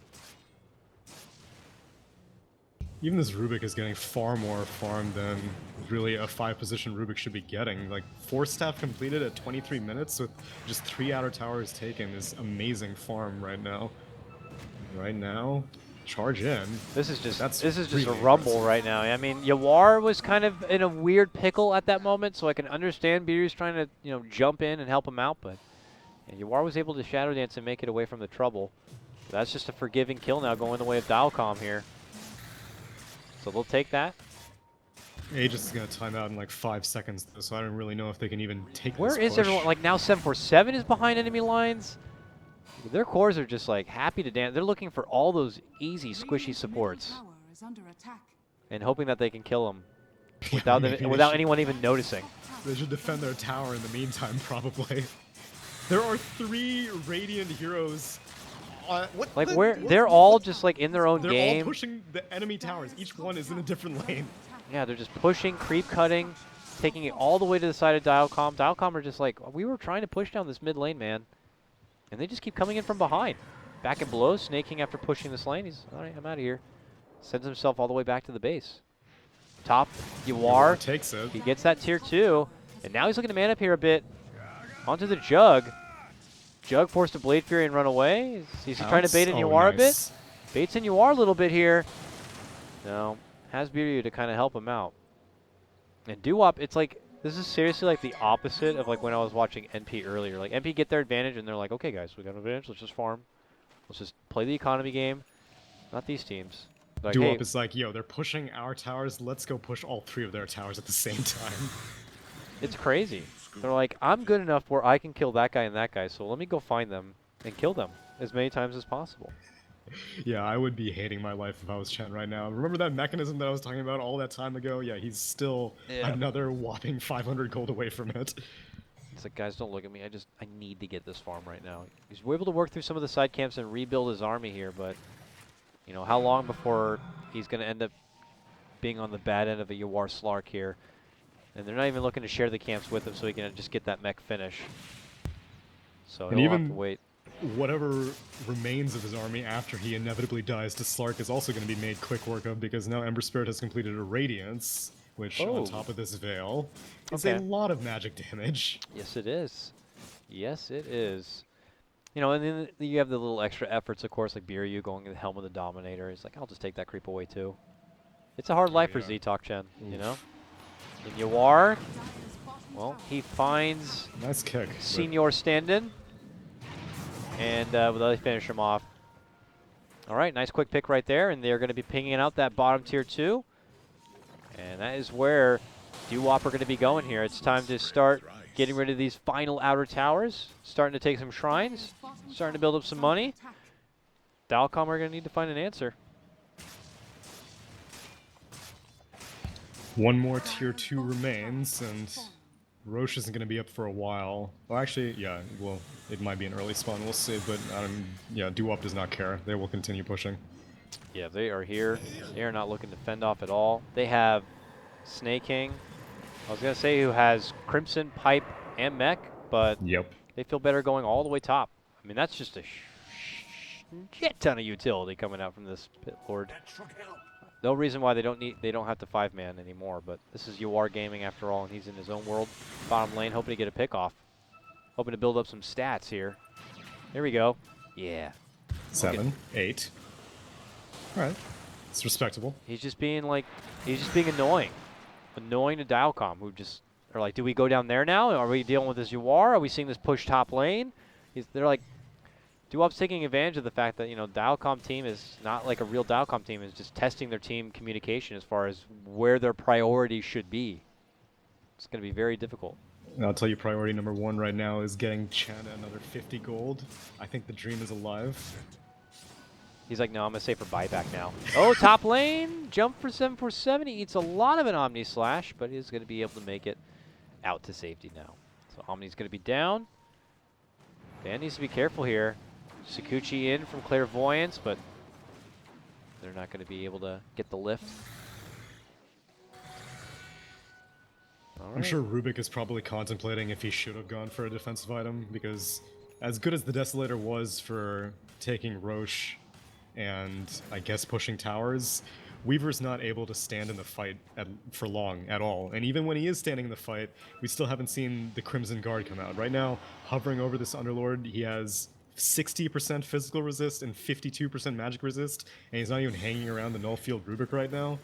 Even this Rubik is getting far more farm than really a 5-position Rubik should be getting. Like, 4 staff completed at 23 minutes with just 3 outer towers taken is amazing farm right now. Right now, charge in. This is just really a rumble impressive. right now. I mean, Yawar was kind of in a weird pickle at that moment, so I can understand Beerus trying to, you know, jump in and help him out, but Yawar was able to shadow dance and make it away from the trouble. That's just a forgiving kill now going the way of DileCom here. So they'll take that. Aegis is going to time out in like 5 seconds, though, so I don't really know if they can even take Where this is push. everyone? Like now 747 is behind enemy lines. Their cores are just like happy to dance. They're looking for all those easy, squishy supports Tower is under attack. and hoping that they can kill them Yeah, maybe they without should- anyone even noticing. They should defend their tower in the meantime, probably. There are 3 Radiant heroes. Like they're all just like in their own They're game. all pushing the enemy towers. Each one is in a different lane. Yeah, they're just pushing, creep cutting, taking it all the way to the side of DileCom. DileCom are just like, we were trying to push down this mid lane, man. And they just keep coming in from behind. Back and below, snaking after pushing this lane. He's, all right, I'm out of here. Sends himself all the way back to the base. Top, Yawar. Takes it. He gets that tier 2. And now he's looking to man up here a bit. Onto the Jug. Jug forced to Blade Fury and run away. Is he trying to bait in Yawar a bit? Baits in Yawar a little bit here. No. Has Biryu to kind of help him out. And Doo-Wop, it's like, this is seriously like the opposite of like when I was watching NP earlier. Like NP get their advantage and they're like, okay guys, we got an advantage, let's just farm. Let's just play the economy game. Not these teams. Like, Doo-Wop hey, is like, yo, they're pushing our towers, let's go push all 3 of their towers at the same time. it's crazy. They're like, I'm good enough where I can kill that guy and that guy, so let me go find them and kill them as many times as possible. Yeah, I would be hating my life if I was Chen right now. Remember that mechanism that I was talking about all that time ago? Yeah, he's still another whopping 500 gold away from it. It's like, guys, don't look at me. I need to get this farm right now. He's able to work through some of the side camps and rebuild his army here, but, you know, how long before he's going to end up being on the bad end of a Yawar Slark here? And they're not even looking to share the camps with him so he can just get that mech finish. So And he'll have even to wait. whatever remains of his army after he inevitably dies to Slark is also going to be made quick work of, because now Ember Spirit has completed a Radiance, which on top of this Veil is a lot of magic damage. Yes, it is. Yes, it is. You know, and then you have the little extra efforts, of course, like Biryu going to the Helm of the Dominator. He's like, I'll just take that creep away too. It's a hard life for Z-Talk Chen, you know? And Yawar, well, he finds Nice kick. Senior stand-in, and they finish him off. All right, nice quick pick right there, and they're going to be pinging out that bottom tier 2. And that is where Doo-Wop are going to be going here. It's time to start getting rid of these final outer towers, starting to take some shrines, starting to build up some money. DileCom are going to need to find an answer. One more tier 2 remains, and Roche isn't going to be up for a while. Well, actually, yeah, well, it might be an early spawn, we'll see, but yeah, Doo-Wop does not care. They will continue pushing. Yeah, they are here. They are not looking to fend off at all. They have Snake King. I was going to say who has Crimson, Pipe, and Mech, but they feel better going all the way top. I mean, that's just a shit ton of utility coming out from this Pit Lord. No reason why they don't have to 5-man anymore, but this is Yawar Gaming after all, and he's in his own world. Bottom lane, hoping to get a pick off. Hoping to build up some stats here. Here we go. Yeah. 7, 8. Alright. It's respectable. He's just being like He's just being annoying. Annoying to DileCom, who just are like, do we go down there now? Are we dealing with this UR? Are we seeing this push top lane? They're like, Duop's taking advantage of the fact that, you know, DileCom team is not like a real DileCom team. Is just testing their team communication as far as where their priorities should be. It's going to be very difficult. And I'll tell you, priority number 1 right now is getting Chen another 50 gold. I think the dream is alive. He's like, no, I'm going to save for buyback now. Oh, top lane. Jump for 747. He eats a lot of an Omni Slash, but he's going to be able to make it out to safety now. So Omni's going to be down. Van needs to be careful here. Sakuchi in from Clairvoyance, but they're not going to be able to get the lift. I'm sure Rubik is probably contemplating if he should have gone for a defensive item, because as good as the Desolator was for taking Roche and I guess pushing towers, Weaver's not able to stand in the fight for long at all. And even when he is standing in the fight, we still haven't seen the Crimson Guard come out. Right now, hovering over this Underlord, he has 60% physical resist and 52% magic resist, and he's not even hanging around the null field Rubik right now.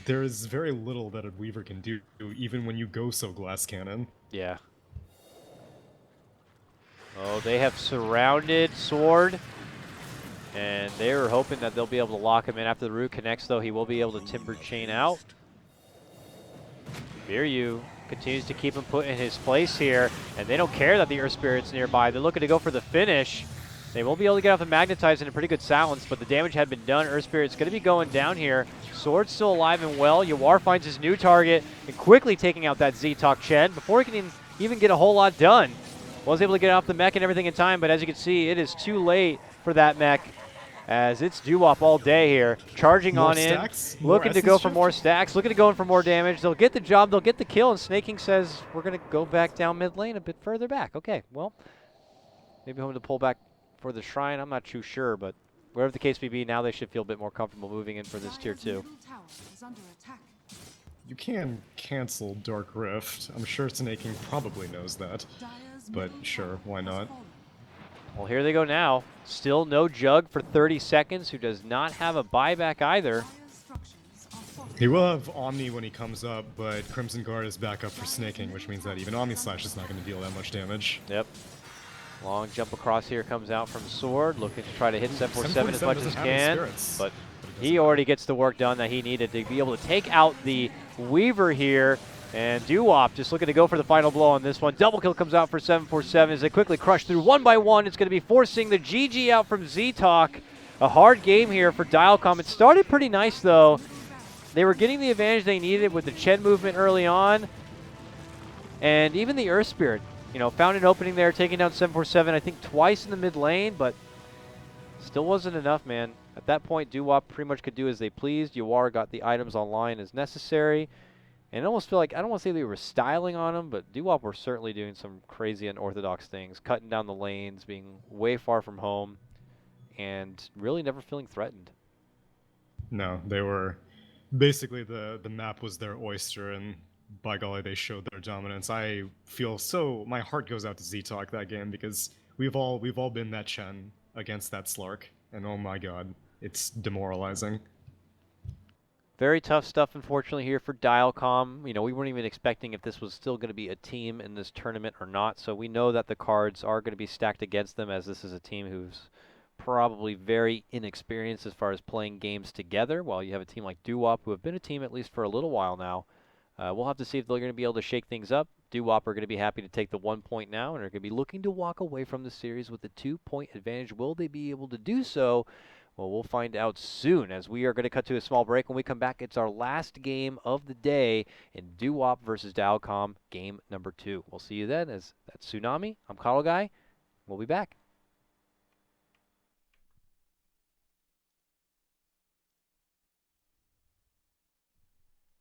There is very little that a Weaver can do, even when you go so glass cannon. Yeah. Oh, they have surrounded Sword, and they were hoping that they'll be able to lock him in. After the root connects, though, he will be able to Timber Chain out. Viryu continues to keep him put in his place here, and they don't care that the Earth Spirit's nearby. They're looking to go for the finish. They won't be able to get off the Magnetize in a pretty good silence, but the damage had been done. Earth Spirit's going to be going down here. Sword's still alive and well. Yawar finds his new target and quickly taking out that Z-Talk Chen before he can even get a whole lot done. Was able to get off the mech and everything in time, but as you can see, it is too late for that mech, as it's Doo-Wop all day here, charging More on stacks? in, More looking to essence go for shift? more stacks, looking to go in for more damage. They'll get the job, they'll get the kill, and Snaking says, we're going to go back down mid lane a bit further back. Okay, well, maybe home to pull back for the Shrine, I'm not too sure, but whatever the case may be, now they should feel a bit more comfortable moving in for this tier 2. Dire's middle tower is under attack. You can cancel Dark Rift. I'm sure Snaking probably knows that. Dire's But middle sure, tower why has not? fallen. Well, here they go now. Still no Jug for 30 seconds, who does not have a buyback either. Dire's structures are fortified. He will have Omni when he comes up, but Crimson Guard is back up for Snaking, which means that even Omni Slash is not going to deal that much damage. Yep. Long jump across here comes out from Sword, looking to try to hit 747 as much as doesn't have any can, spirits, but it he doesn't already gets the work done that he needed to be able to take out the Weaver here. And Doo-Wop just looking to go for the final blow on this one. Double kill comes out for 747 as they quickly crush through one by one. It's going to be forcing the GG out from Z-Talk. A hard game here for DileCom. It started pretty nice, though. They were getting the advantage they needed with the Chen movement early on. And even the Earth Spirit, you know, found an opening there, taking down 747, I think twice in the mid lane, but still wasn't enough, man. At that point, Doo-Wop pretty much could do as they pleased. Yawar got the items online as necessary. And I almost feel like, I don't want to say they were styling on him, but Doo-Wop were certainly doing some crazy unorthodox things, cutting down the lanes, being way far from home, and really never feeling threatened. No, they were basically the map was their oyster, and by golly, they showed their dominance. I feel so, my heart goes out to Z-Talk that game, because we've all been that Chen against that Slark, and oh my god, it's demoralizing. Very tough stuff, unfortunately, here for DileCom. You know, we weren't even expecting if this was still going to be a team in this tournament or not, so we know that the cards are going to be stacked against them, as this is a team who's probably very inexperienced as far as playing games together, while you have a team like Doo-Wop, who have been a team at least for a little while now. We'll have to see if they're going to be able to shake things up. Doo-Wop are going to be happy to take the 1 point now, and are going to be looking to walk away from the series with the 2-point advantage. Will they be able to do so? Well, we'll find out soon, as we are going to cut to a small break. When we come back, it's our last game of the day in Doo-Wop versus DileCom, game number 2. We'll see you then, as that's Tsunami. I'm Call Guy. We'll be back.